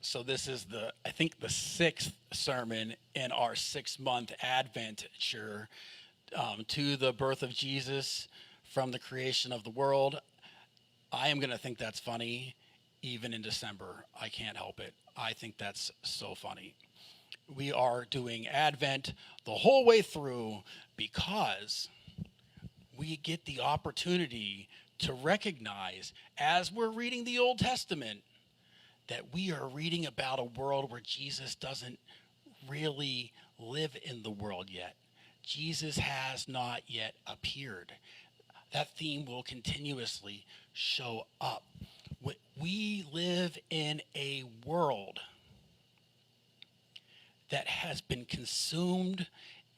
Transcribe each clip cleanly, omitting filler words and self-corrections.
So this is I think the sixth sermon in our 6-month adventure to the birth of Jesus from the creation of the world. I am going to think that's funny even in December. I can't help it. I think that's so funny. We are doing Advent the whole way through because we get the opportunity to recognize as we're reading the Old Testament that we are reading about a world where Jesus doesn't really live in the world yet. Jesus has not yet appeared. That theme will continuously show up. We live in a world that has been consumed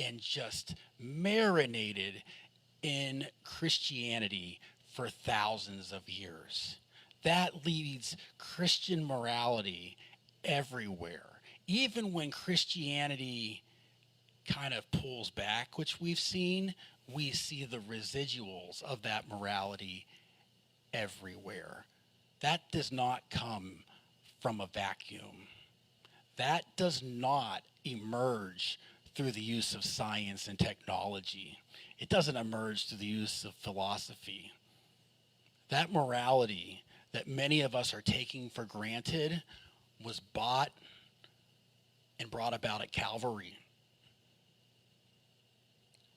and just marinated in Christianity for thousands of years. That leads Christian morality everywhere. Even when Christianity kind of pulls back, which we've seen, we see the residuals of that morality everywhere. That does not come from a vacuum. That does not emerge through the use of science and technology. It doesn't emerge through the use of philosophy. That morality that many of us are taking for granted was bought and brought about at Calvary.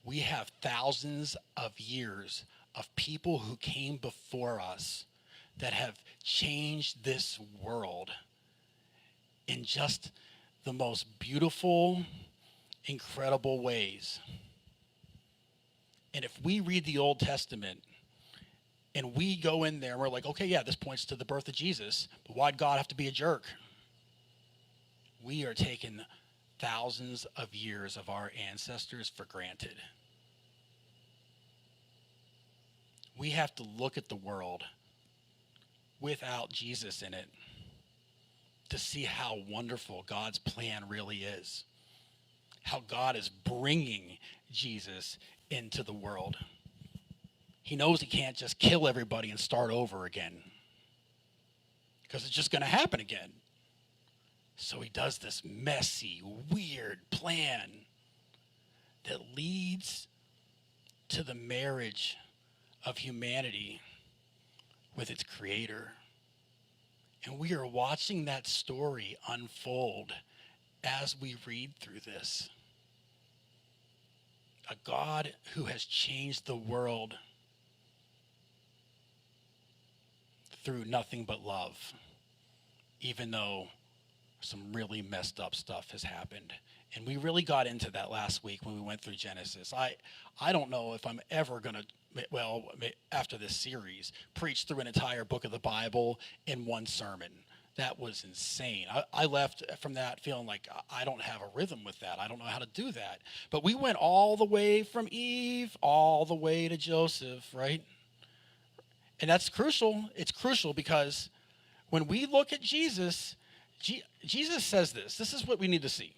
We have thousands of years of people who came before us that have changed this world in just the most beautiful, incredible ways. And if we read the Old Testament and we go in there and we're like, okay, yeah, this points to the birth of Jesus, but why'd God have to be a jerk? We are taking thousands of years of our ancestors for granted. We have to look at the world without Jesus in it to see how wonderful God's plan really is. How God is bringing Jesus into the world. He knows he can't just kill everybody and start over again, because it's just going to happen again. So he does this messy, weird plan that leads to the marriage of humanity with its creator. And we are watching that story unfold as we read through this. A God who has changed the world through nothing but love, even though some really messed up stuff has happened. And we really got into that last week when we went through Genesis. I don't know if I'm ever going to, well, after this series, preach through an entire book of the Bible in one sermon. That was insane. I left from that feeling like I don't have a rhythm with that. I don't know how to do that. But we went all the way from Eve all the way to Joseph, right? And that's crucial. It's crucial because when we look at Jesus, Jesus says this. This is what we need to see.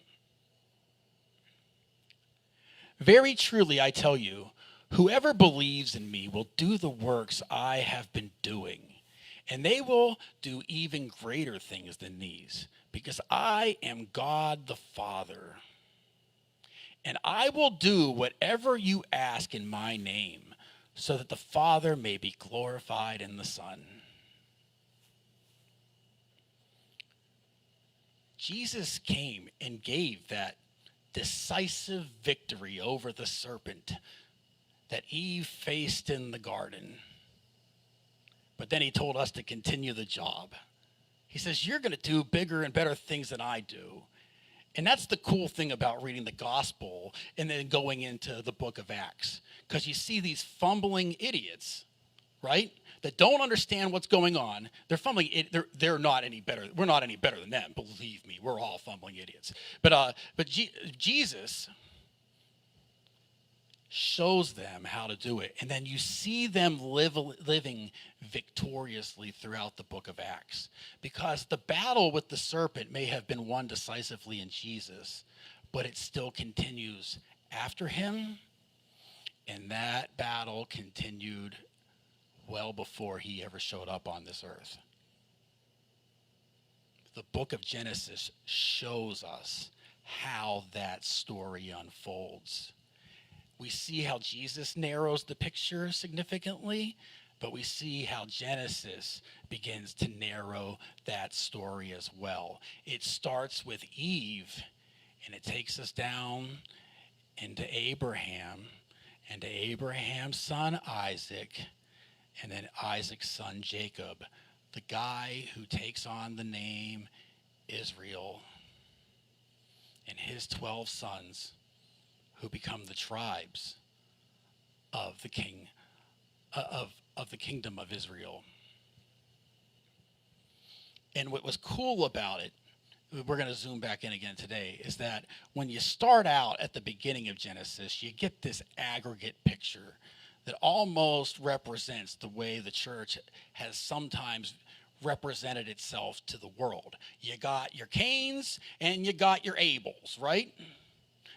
Very truly, I tell you, whoever believes in me will do the works I have been doing, and they will do even greater things than these, because I am God the Father. And I will do whatever you ask in my name, so that the Father may be glorified in the Son. Jesus came and gave that decisive victory over the serpent that Eve faced in the garden. But then he told us to continue the job. He says, you're going to do bigger and better things than I do. And that's the cool thing about reading the gospel and then going into the book of Acts. Because you see these fumbling idiots, right, that don't understand what's going on. They're fumbling. They're not any better. We're not any better than them. Believe me, we're all fumbling idiots. But Jesus shows them how to do it. And then you see them living victoriously throughout the book of Acts. Because the battle with the serpent may have been won decisively in Jesus, but it still continues after him. And that battle continued well before he ever showed up on this earth. the book of Genesis shows us how that story unfolds. We see how Jesus narrows the picture significantly, but we see how Genesis begins to narrow that story as well. It starts with Eve, and it takes us down into Abraham, and to Abraham's son Isaac, and then Isaac's son Jacob, the guy who takes on the name Israel, and his 12 sons who become the tribes of the king of the kingdom of Israel. And what was cool about it, we're going to zoom back in again today, is that when you start out at the beginning of Genesis, you get this aggregate picture that almost represents the way the church has sometimes represented itself to the world. You got your Cains and you got your Abels, right?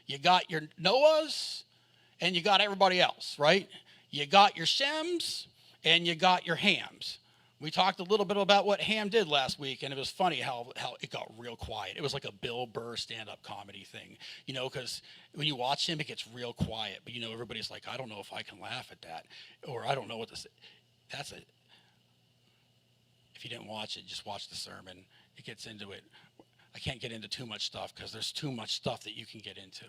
You got your Noahs and you got everybody else, right? You got your Shems and you got your Hams. We talked a little bit about what Ham did last week, and it was funny how it got real quiet. It was like a Bill Burr stand-up comedy thing, because when you watch him, it gets real quiet. But, everybody's like, I don't know if I can laugh at that, or I don't know what to say. If you didn't watch it, just watch the sermon. It gets into it. I can't get into too much stuff because there's too much stuff that you can get into,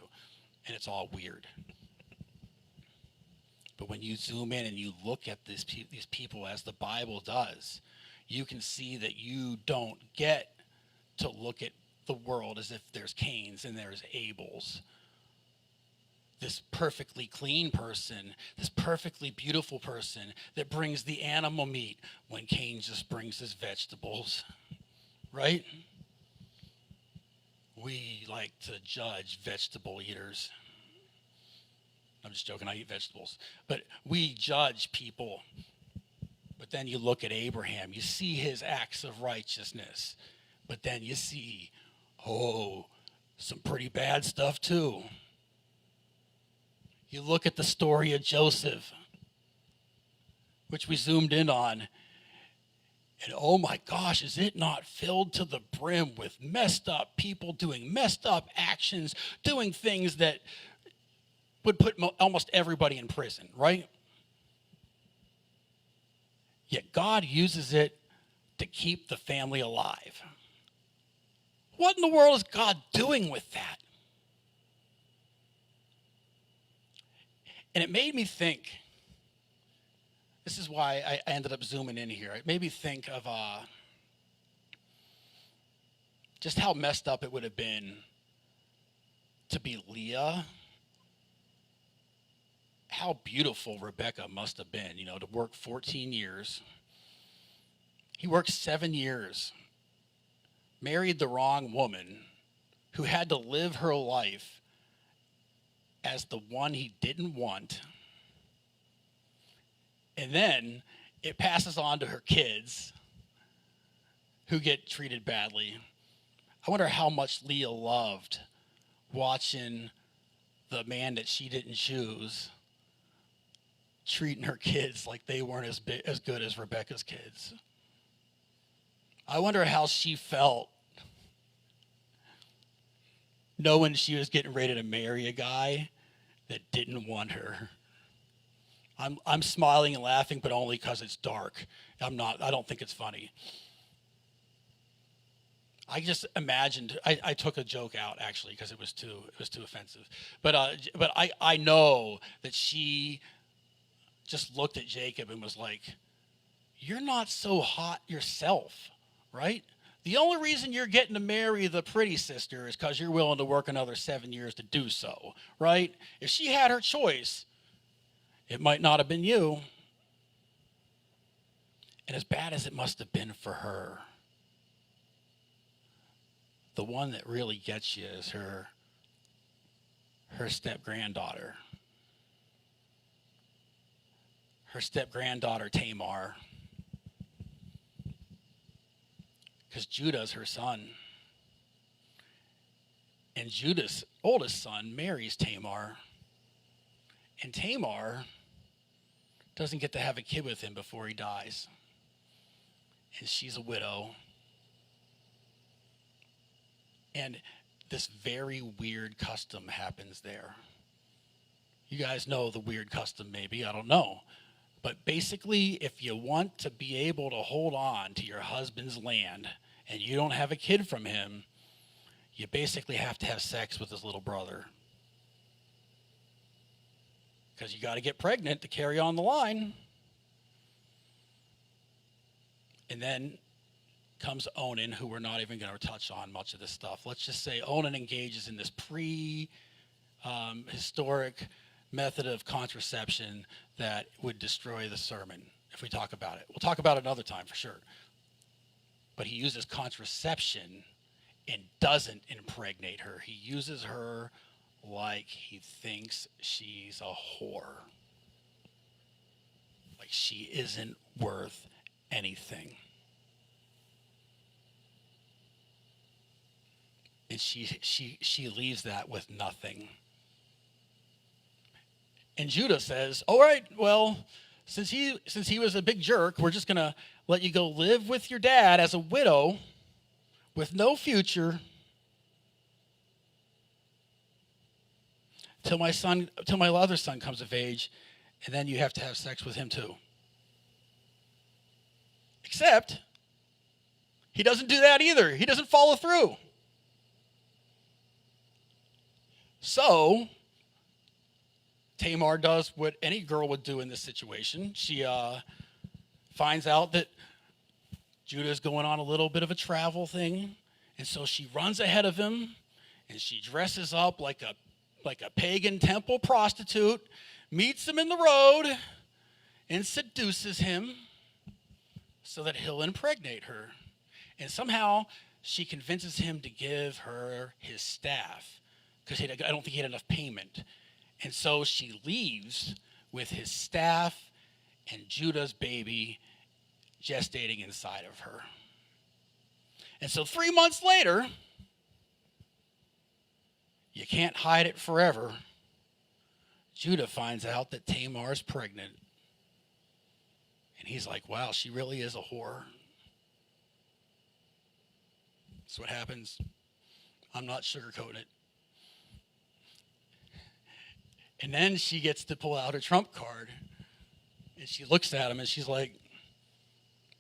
and it's all weird. But when you zoom in and you look at these people as the Bible does, you can see that you don't get to look at the world as if there's Cains and there's Abels. This perfectly clean person, this perfectly beautiful person that brings the animal meat when Cain just brings his vegetables, right? We like to judge vegetable eaters. I'm just joking, I eat vegetables. But we judge people. But then you look at Abraham, you see his acts of righteousness. But then you see, some pretty bad stuff too. You look at the story of Joseph, which we zoomed in on. And oh my gosh, is it not filled to the brim with messed up people doing messed up actions, doing things that would put almost everybody in prison, right? Yet God uses it to keep the family alive. What in the world is God doing with that? And it made me think, this is why I ended up zooming in here. It made me think of just how messed up it would have been to be Leah. How beautiful Rebecca must have been, to work 14 years. He worked 7 years, married the wrong woman who had to live her life as the one he didn't want. And then it passes on to her kids who get treated badly. I wonder how much Leah loved watching the man that she didn't choose treating her kids like they weren't as good as Rebecca's kids. I wonder how she felt knowing she was getting ready to marry a guy that didn't want her. I'm smiling and laughing, but only because it's dark. I don't think it's funny. I just imagined, I took a joke out actually because it was too offensive. But I know that she just looked at Jacob and was like, you're not so hot yourself, right? The only reason you're getting to marry the pretty sister is because you're willing to work another 7 years to do so, right? If she had her choice, it might not have been you. And as bad as it must have been for her, the one that really gets you is her step-granddaughter. Her step-granddaughter, Tamar. Because Judah's her son. And Judah's oldest son marries Tamar. And Tamar doesn't get to have a kid with him before he dies. And she's a widow. And this very weird custom happens there. You guys know the weird custom, maybe, I don't know. But basically, if you want to be able to hold on to your husband's land and you don't have a kid from him, you basically have to have sex with his little brother. Because you got to get pregnant to carry on the line. And then comes Onan, who we're not even going to touch on much of this stuff. Let's just say Onan engages in this historic method of contraception that would destroy the sermon if we talk about it. We'll talk about it another time for sure. But he uses contraception and doesn't impregnate her. He uses her like he thinks she's a whore. Like she isn't worth anything. And she leaves that with nothing. And Judah says, all right, well, since he was a big jerk, we're just going to let you go live with your dad as a widow with no future till my other son comes of age, and then you have to have sex with him too. Except he doesn't do that either. He doesn't follow through. So Tamar does what any girl would do in this situation. She finds out that Judah is going on a little bit of a travel thing, and so she runs ahead of him, and she dresses up like a pagan temple prostitute, meets him in the road, and seduces him so that he'll impregnate her. And somehow she convinces him to give her his staff, because I don't think he had enough payment. And so she leaves with his staff and Judah's baby gestating inside of her. And so 3 months later, you can't hide it forever, Judah finds out that Tamar's pregnant. And he's like, wow, she really is a whore. That's what happens. I'm not sugarcoating it. And then she gets to pull out her trump card. And she looks at him and she's like,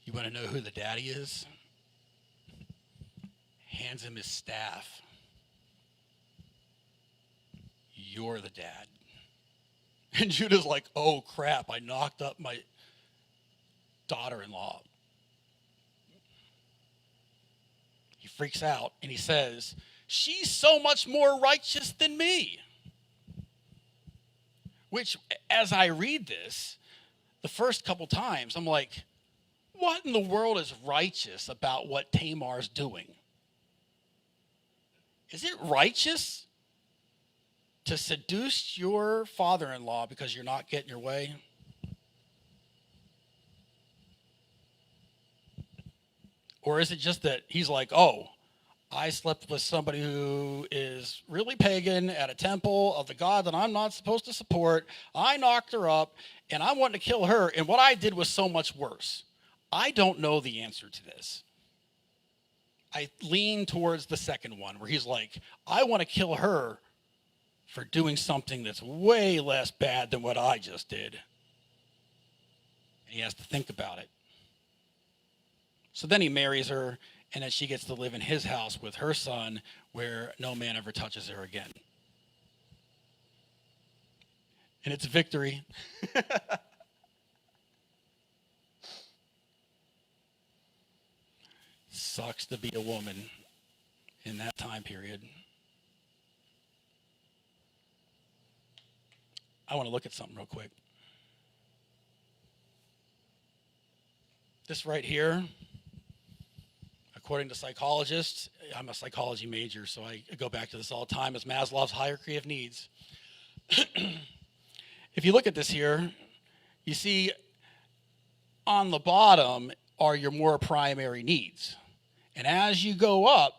you want to know who the daddy is? Hands him his staff. You're the dad. And Judah's like, oh crap, I knocked up my daughter-in-law. He freaks out and he says, she's so much more righteous than me. Which, as I read this, the first couple times, I'm like, what in the world is righteous about what Tamar's doing? Is it righteous to seduce your father-in-law because you're not getting your way? Or is it just that he's like, oh, I slept with somebody who is really pagan at a temple of the god that I'm not supposed to support. I knocked her up, and I wanted to kill her, and what I did was so much worse. I don't know the answer to this. I lean towards the second one, where he's like, I want to kill her for doing something that's way less bad than what I just did. And he has to think about it. So then he marries her, and then she gets to live in his house with her son, where no man ever touches her again. And it's victory. Sucks to be a woman in that time period. I want to look at something real quick. This right here, according to psychologists, I'm a psychology major, so I go back to this all the time, as Maslow's hierarchy of needs. If you look at this here, you see on the bottom are your more primary needs. And as you go up,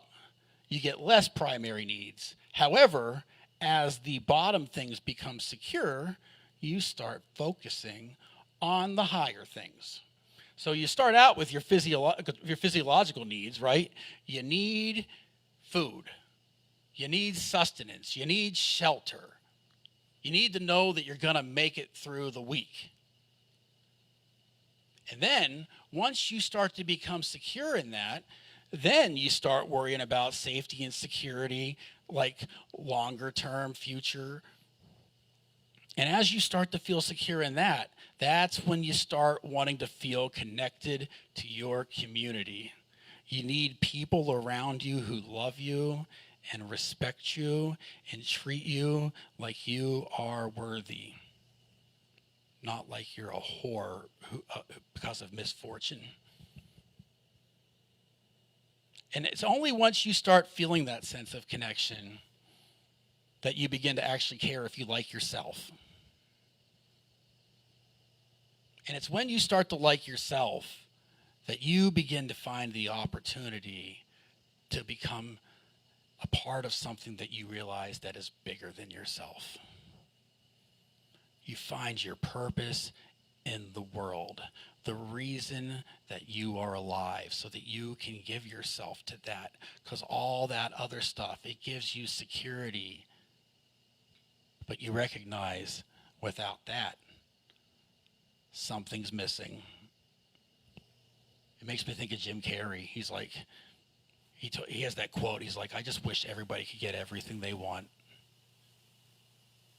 you get less primary needs. However, as the bottom things become secure, you start focusing on the higher things. So you start out with your physiological needs, right? You need food. You need sustenance. You need shelter. You need to know that you're going to make it through the week. And then once you start to become secure in that, then you start worrying about safety and security, like longer term future. And as you start to feel secure in that, that's when you start wanting to feel connected to your community. You need people around you who love you and respect you and treat you like you are worthy, not like you're a whore because of misfortune. And it's only once you start feeling that sense of connection that you begin to actually care if you like yourself. And it's when you start to like yourself that you begin to find the opportunity to become a part of something that you realize that is bigger than yourself. You find your purpose in the world, the reason that you are alive, so that you can give yourself to that. Because all that other stuff, it gives you security. But you recognize without that, something's missing. It makes me think of Jim Carrey. He's like, he has that quote. He's like, I just wish everybody could get everything they want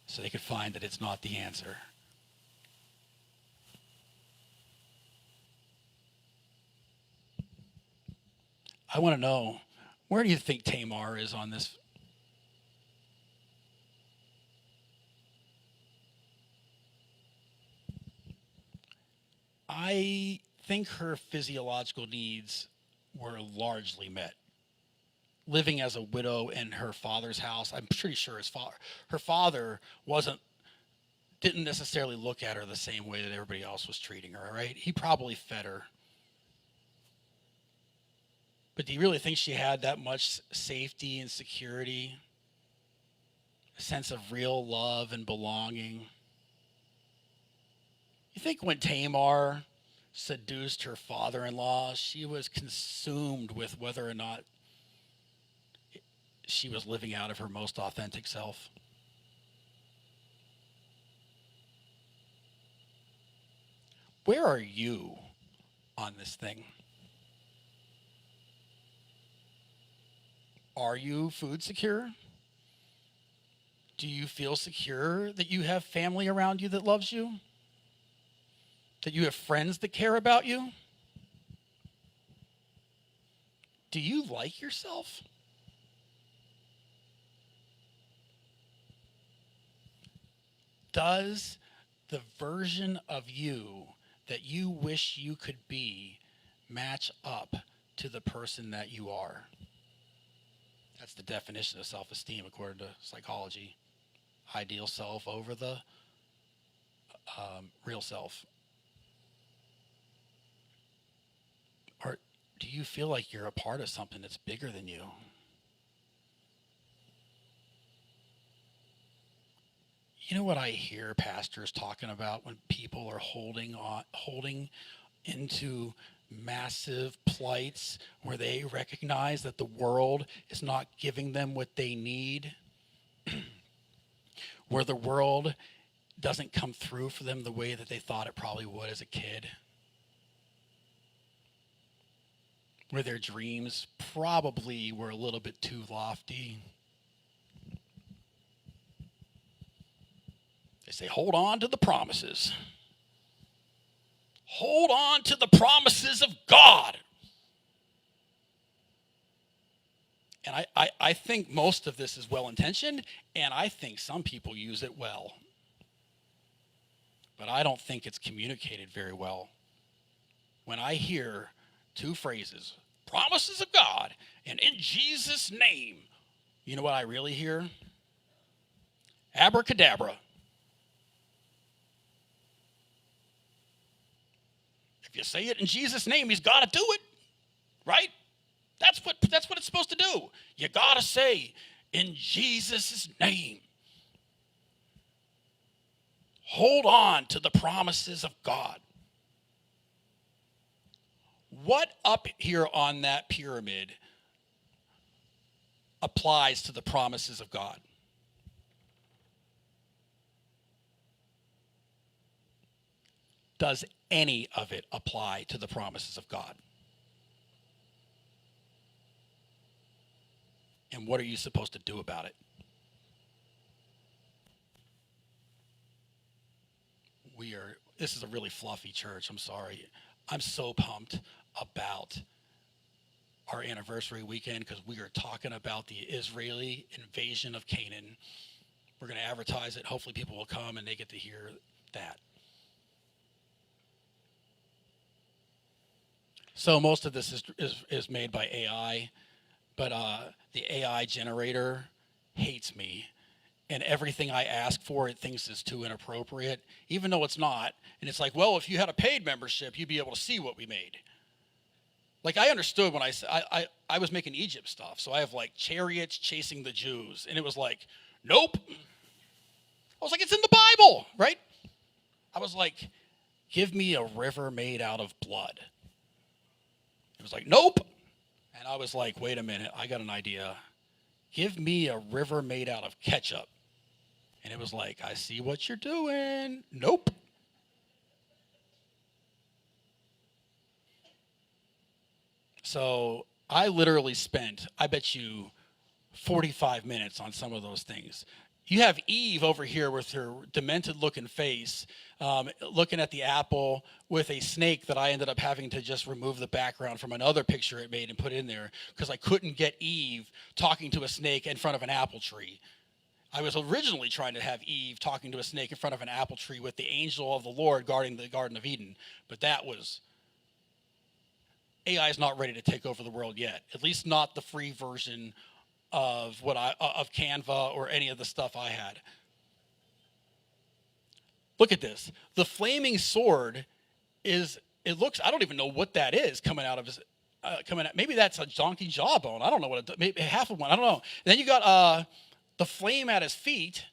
so they could find that it's not the answer. I want to know, where do you think Tamar is on this? I think her physiological needs were largely met. Living as a widow in her father's house, I'm pretty sure her father didn't necessarily look at her the same way that everybody else was treating her, right? He probably fed her. But do you really think she had that much safety and security? A sense of real love and belonging? You think when Tamar seduced her father-in-law, she was consumed with whether or not she was living out of her most authentic self? Where are you on this thing? Are you food secure? Do you feel secure that you have family around you that loves you? That you have friends that care about you? Do you like yourself? Does the version of you that you wish you could be match up to the person that you are? That's the definition of self-esteem according to psychology. Ideal self over the real self. Or do you feel like you're a part of something that's bigger than you? You know what I hear pastors talking about when people are holding into massive plights where they recognize that the world is not giving them what they need, where the world doesn't come through for them the way that they thought it probably would as a kid, where their dreams probably were a little bit too lofty. They say, hold on to the promises. Hold on to the promises of God. And I think most of this is well-intentioned, and I think some people use it well. But I don't think it's communicated very well. When I hear two phrases, promises of God, and in Jesus' name, you know what I really hear? Abracadabra. If you say it in Jesus' name, he's got to do it, right? That's what it's supposed to do. You got to say, in Jesus' name. Hold on to the promises of God. What up here on that pyramid applies to the promises of God? Does any of it apply to the promises of God? And what are you supposed to do about it? This is a really fluffy church. I'm sorry. I'm so pumped about our anniversary weekend because we are talking about the Israeli invasion of Canaan. We're going to advertise it. Hopefully people will come and they get to hear that. So most of this is made by AI, but the AI generator hates me. And everything I ask for, it thinks is too inappropriate, even though it's not. And it's like, well, if you had a paid membership, you'd be able to see what we made. Like, I understood when I was making Egypt stuff. So I have, like, chariots chasing the Jews. And it was like, nope. I was like, it's in the Bible, right? I was like, give me a river made out of blood. It was like, nope. And I was like, wait a minute, I got an idea. Give me a river made out of ketchup. And it was like, I see what you're doing. Nope. So I literally spent, I bet you, 45 minutes on some of those things. You have Eve over here with her demented looking face, looking at the apple with a snake that I ended up having to just remove the background from another picture it made and put in there because I couldn't get Eve talking to a snake in front of an apple tree. I was originally trying to have Eve talking to a snake in front of an apple tree with the angel of the Lord guarding the Garden of Eden. But AI is not ready to take over the world yet. At least not the free version of of Canva or any of the stuff I had. Look at this. The flaming sword I don't even know what that is coming out. Maybe that's a donkey jawbone. I don't know what maybe half of one. I don't know. Then you got the flame at his feet,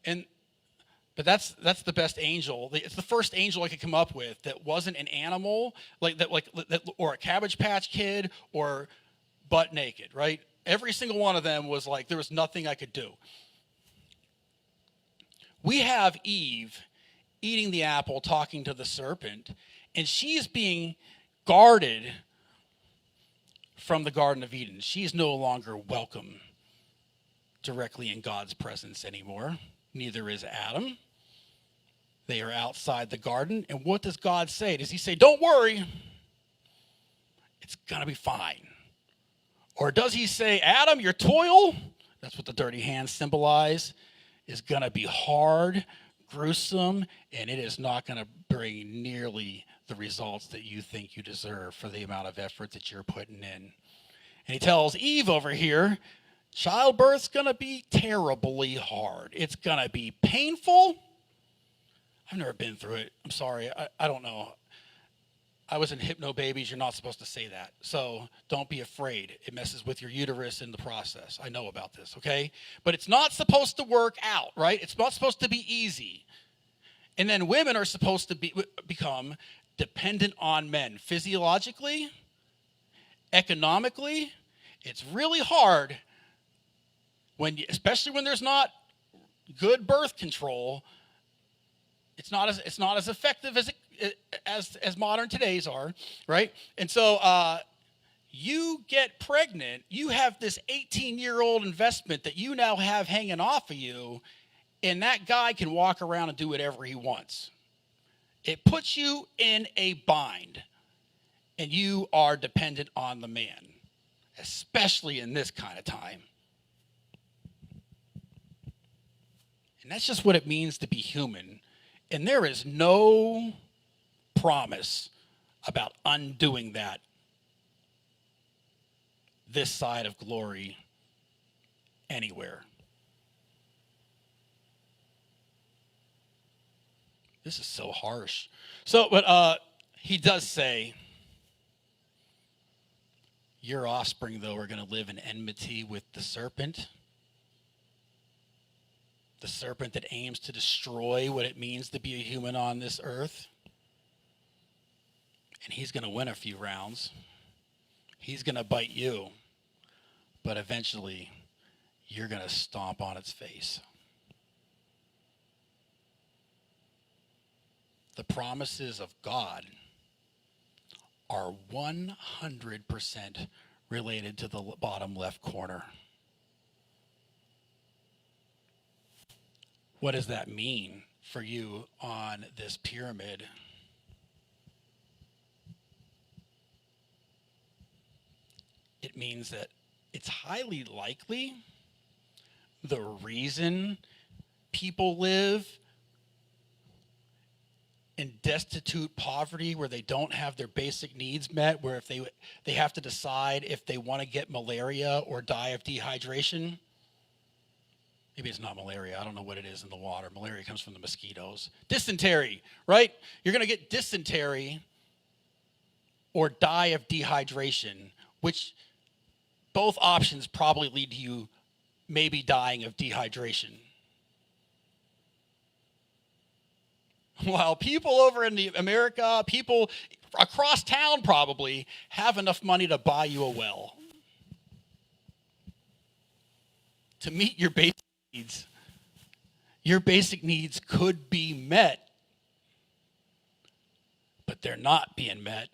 but that's the best angel. It's the first angel I could come up with that wasn't an animal like that, or a Cabbage Patch Kid or butt naked, right? Every single one of them was like there was nothing I could do. We have Eve eating the apple, talking to the serpent, and she's being guarded from the Garden of Eden. She's no longer welcome directly in God's presence anymore. Neither is Adam. They are outside the garden. And what does God say? Does he say, don't worry, it's going to be fine? Or does he say, Adam, your toil, that's what the dirty hands symbolize, is going to be hard, gruesome, and it is not going to bring nearly the results that you think you deserve for the amount of effort that you're putting in? And he tells Eve over here, childbirth's going to be terribly hard. It's going to be painful. I've never been through it. I'm sorry. I don't know. I was in Hypno Babies. You're not supposed to say that. So don't be afraid. It messes with your uterus in the process. I know about this, okay? But it's not supposed to work out, right? It's not supposed to be easy. And then women are supposed to become dependent on men physiologically, economically. It's really hard especially when there's not good birth control. It's not as effective as modern today's are, right? And so you get pregnant, you have this 18-year-old investment that you now have hanging off of you, and that guy can walk around and do whatever he wants. It puts you in a bind, and you are dependent on the man, especially in this kind of time. And that's just what it means to be human. And there is no promise about undoing that this side of glory anywhere. This is so harsh. But he does say, your offspring, though, are going to live in enmity with the serpent. The serpent that aims to destroy what it means to be a human on this earth. And he's going to win a few rounds. He's going to bite you. But eventually, you're going to stomp on its face. The promises of God are 100% related to the bottom left corner. What does that mean for you on this pyramid? It means that it's highly likely the reason people live in destitute poverty, where they don't have their basic needs met, where if they have to decide if they want to get malaria or die of dehydration. Maybe it's not malaria. I don't know what it is in the water. Malaria comes from the mosquitoes. Dysentery, right? You're going to get dysentery or die of dehydration, which both options probably lead to you maybe dying of dehydration. While people over in America, people across town probably have enough money to buy you a well to meet your basic needs. Your basic needs could be met, but they're not being met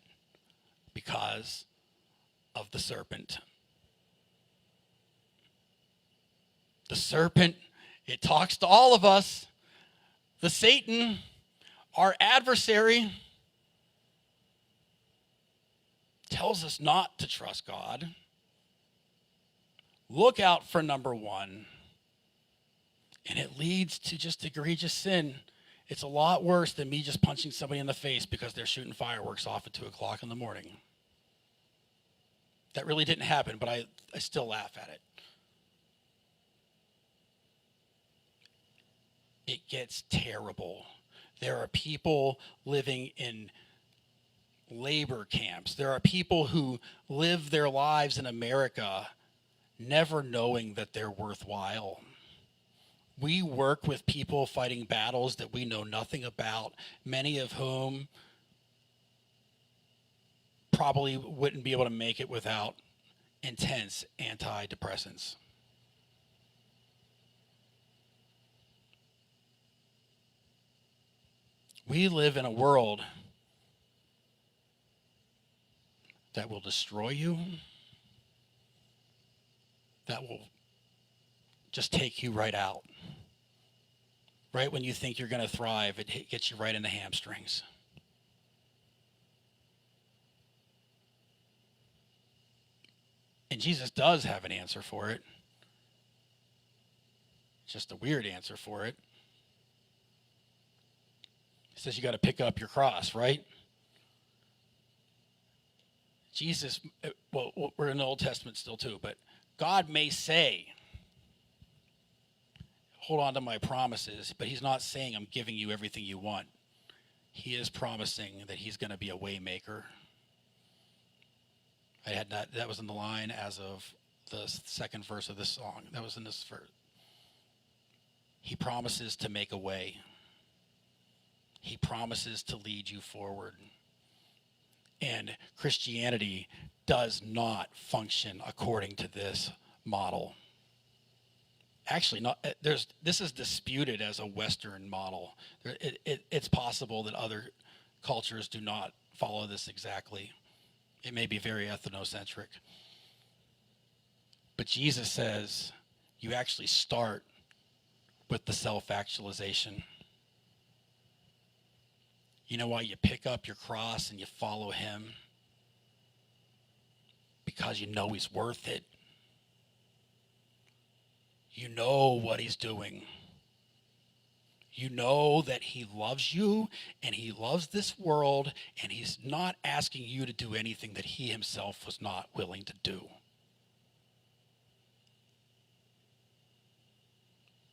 because of the serpent. The serpent, it talks to all of us. The Satan, our adversary, tells us not to trust God. Look out for number one. And it leads to just egregious sin. It's a lot worse than me just punching somebody in the face because they're shooting fireworks off at 2 o'clock in the morning. That really didn't happen, but I still laugh at it. It gets terrible. There are people living in labor camps. There are people who live their lives in America never knowing that they're worthwhile. We work with people fighting battles that we know nothing about, many of whom probably wouldn't be able to make it without intense antidepressants. We live in a world that will destroy you, that will just take you right out. Right when you think you're going to thrive, it gets you right in the hamstrings. And Jesus does have an answer for it. It's just a weird answer for it. He says you got to pick up your cross, right? Jesus, well, we're in the Old Testament still too, but God may say, hold on to my promises, but he's not saying I'm giving you everything you want. He is promising that he's going to be a way maker. That was in the line as of the second verse of this song. That was in this verse. He promises to make a way. He promises to lead you forward. And Christianity does not function according to this model. Actually, this is disputed as a Western model. It's possible that other cultures do not follow this exactly. It may be very ethnocentric. But Jesus says you actually start with the self-actualization. You know why you pick up your cross and you follow him? Because you know he's worth it. You know what he's doing. You know that he loves you and he loves this world, and he's not asking you to do anything that he himself was not willing to do.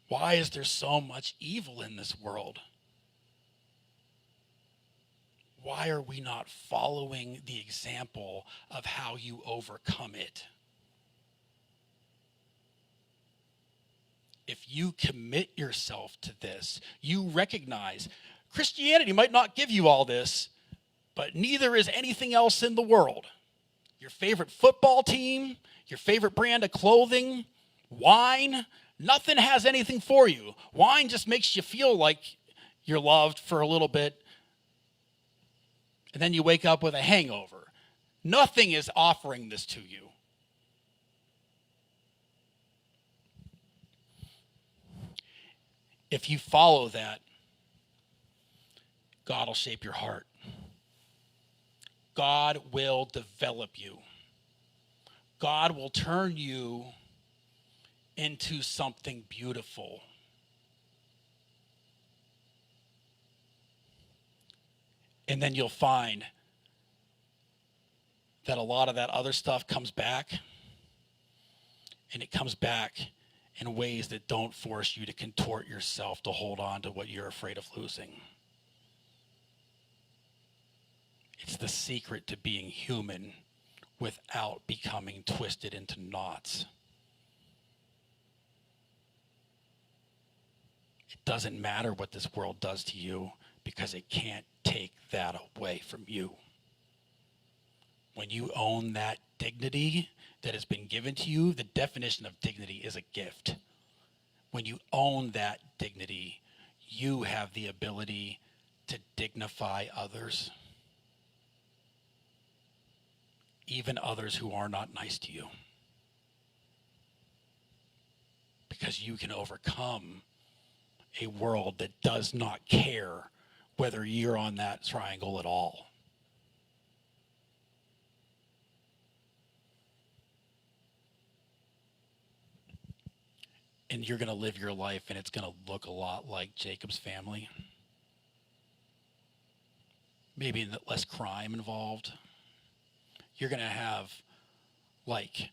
Why is there so much evil in this world? Why are we not following the example of how you overcome it? If you commit yourself to this, you recognize Christianity might not give you all this, but neither is anything else in the world. Your favorite football team, your favorite brand of clothing, Wine, nothing has anything for you. Wine just makes you feel like you're loved for a little bit, and then you wake up with a hangover. Nothing is offering this to you. If you follow that, God will shape your heart. God will develop you. God will turn you into something beautiful. And then you'll find that a lot of that other stuff comes back, and it comes back in ways that don't force you to contort yourself to hold on to what you're afraid of losing. It's the secret to being human without becoming twisted into knots. It doesn't matter what this world does to you because it can't take that away from you. When you own that dignity that has been given to you, the definition of dignity is a gift. When you own that dignity, you have the ability to dignify others, even others who are not nice to you, because you can overcome a world that does not care whether you're on that triangle at all. And you're going to live your life, and it's going to look a lot like Jacob's family. Maybe less crime involved. You're going to have, like,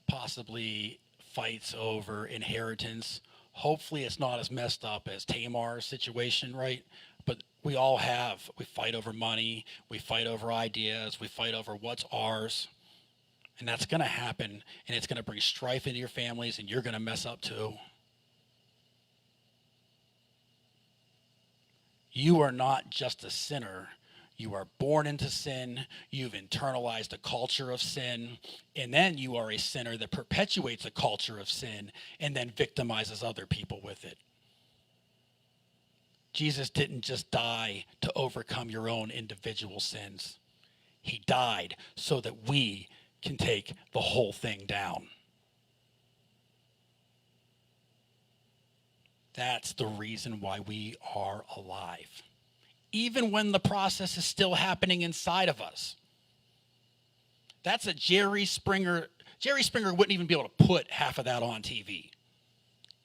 possibly fights over inheritance. Hopefully it's not as messed up as Tamar's situation, right? But we fight over money, we fight over ideas, we fight over what's ours. And that's going to happen, and it's going to bring strife into your families, and you're going to mess up too. You are not just a sinner. You are born into sin. You've internalized a culture of sin. And then you are a sinner that perpetuates a culture of sin and then victimizes other people with it. Jesus didn't just die to overcome your own individual sins. He died so that we can take the whole thing down. That's the reason why we are alive, even when the process is still happening inside of us. That's a Jerry Springer wouldn't even be able to put half of that on TV.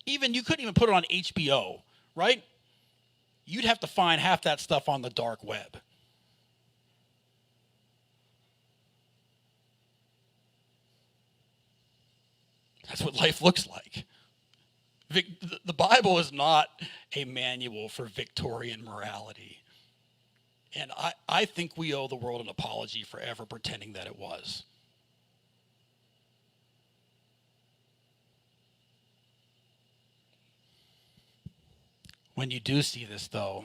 Even you couldn't even put it on HBO, right? You'd have to find half that stuff on the dark web. That's what life looks like. The Bible is not a manual for Victorian morality. And I think we owe the world an apology for ever pretending that it was. When you do see this, though,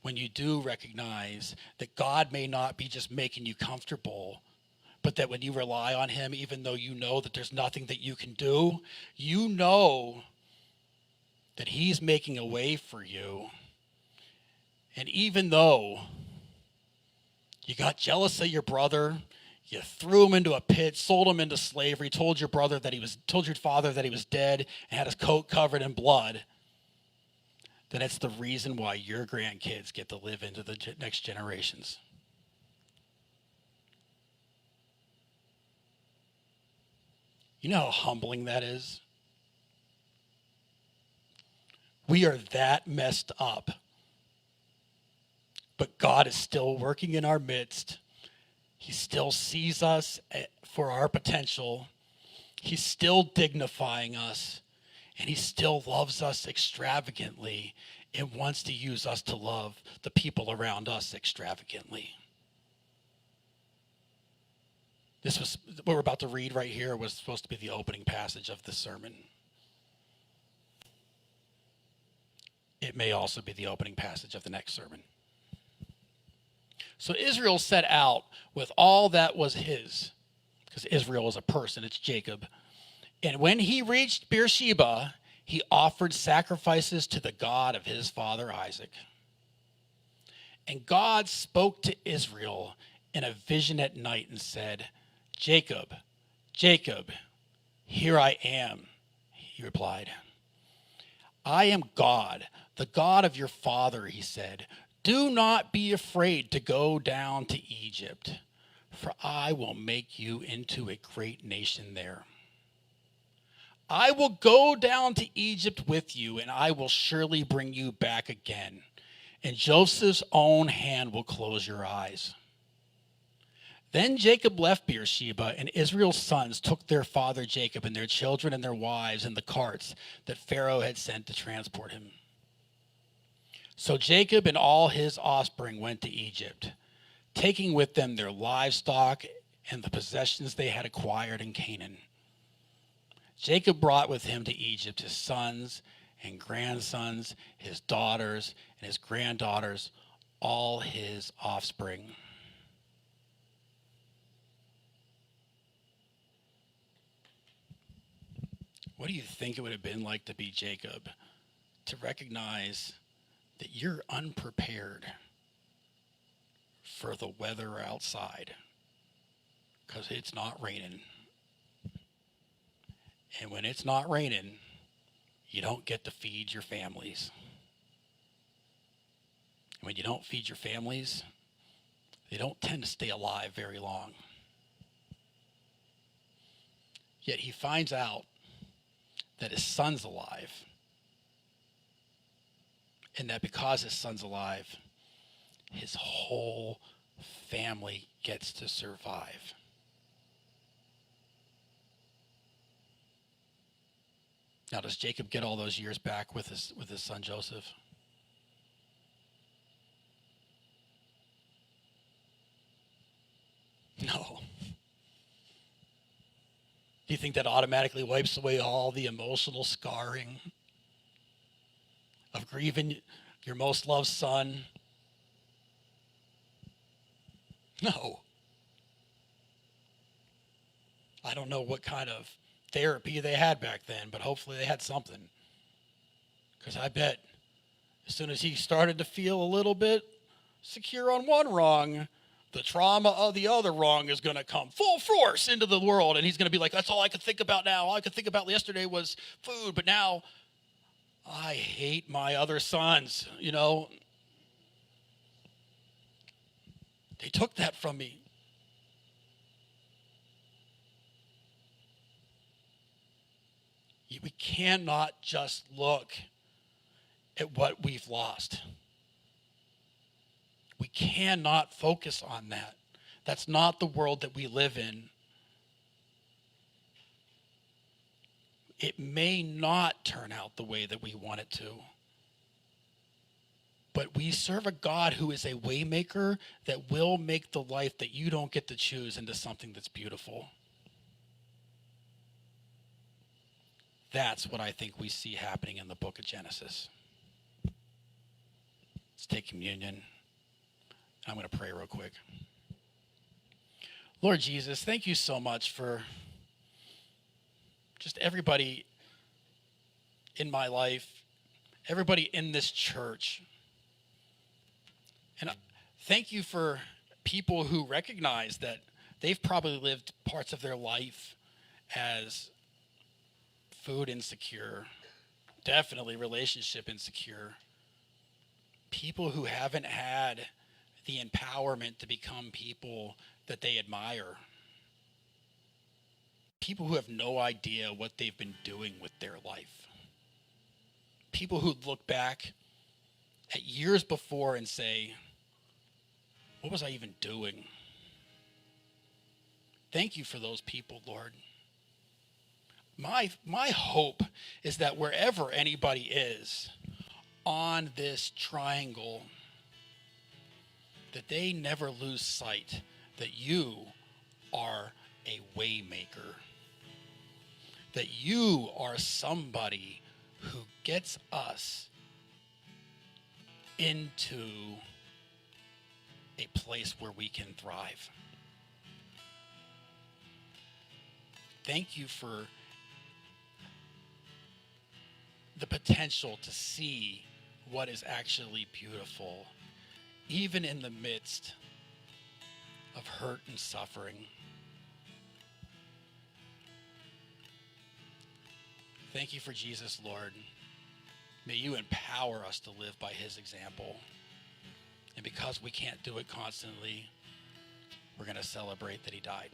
when you do recognize that God may not be just making you comfortable, but that when you rely on him, even though you know that there's nothing that you can do, you know that he's making a way for you. And even though you got jealous of your brother, you threw him into a pit, sold him into slavery, told your father that he was dead, and had his coat covered in blood, then it's the reason why your grandkids get to live into the next generations. You know how humbling that is? We are that messed up. But God is still working in our midst. He still sees us for our potential. He's still dignifying us. And he still loves us extravagantly and wants to use us to love the people around us extravagantly. What we're about to read right here was supposed to be the opening passage of the sermon. It may also be the opening passage of the next sermon. So Israel set out with all that was his, because Israel is a person, it's Jacob, And when he reached Beersheba, he offered sacrifices to the God of his father Isaac. And God spoke to Israel in a vision at night and said, Jacob, Jacob, here I am, he replied. I am God, the God of your father, he said. Do not be afraid to go down to Egypt, for I will make you into a great nation there. I will go down to Egypt with you, and I will surely bring you back again. And Joseph's own hand will close your eyes. Then Jacob left Beersheba, and Israel's sons took their father Jacob and their children and their wives in the carts that Pharaoh had sent to transport him. So Jacob and all his offspring went to Egypt, taking with them their livestock and the possessions they had acquired in Canaan. Jacob brought with him to Egypt his sons and grandsons, his daughters and his granddaughters, all his offspring. What do you think it would have been like to be Jacob, to recognize that you're unprepared for the weather outside because it's not raining? And when it's not raining, you don't get to feed your families. And when you don't feed your families, they don't tend to stay alive very long. Yet he finds out that his son's alive. And that because his son's alive, his whole family gets to survive. Now, does Jacob get all those years back with his son Joseph? No. Do you think that automatically wipes away all the emotional scarring of grieving your most loved son? No. I don't know what kind of therapy they had back then, but hopefully they had something. Because I bet as soon as he started to feel a little bit secure on one rung, the trauma of the other rung is going to come full force into the world. And he's going to be like, that's all I could think about now. All I could think about yesterday was food, but now I hate my other sons, you know. They took that from me. We cannot just look at what we've lost. We cannot focus on that. That's not the world that we live in. It may not turn out the way that we want it to. But we serve a God who is a waymaker that will make the life that you don't get to choose into something that's beautiful. That's what I think we see happening in the book of Genesis. Let's take communion. I'm going to pray real quick. Lord Jesus, thank you so much for just everybody in my life, everybody in this church. And thank you for people who recognize that they've probably lived parts of their life as food insecure, definitely relationship insecure. People who haven't had the empowerment to become people that they admire. People who have no idea what they've been doing with their life. People who look back at years before and say, what was I even doing? Thank you for those people, Lord. My hope is that wherever anybody is on this triangle, that they never lose sight that you are a way maker, that you are somebody who gets us into a place where we can thrive. Thank you for the potential to see what is actually beautiful, even in the midst of hurt and suffering. Thank you for Jesus, Lord. May you empower us to live by his example. And because we can't do it constantly, we're going to celebrate that he died.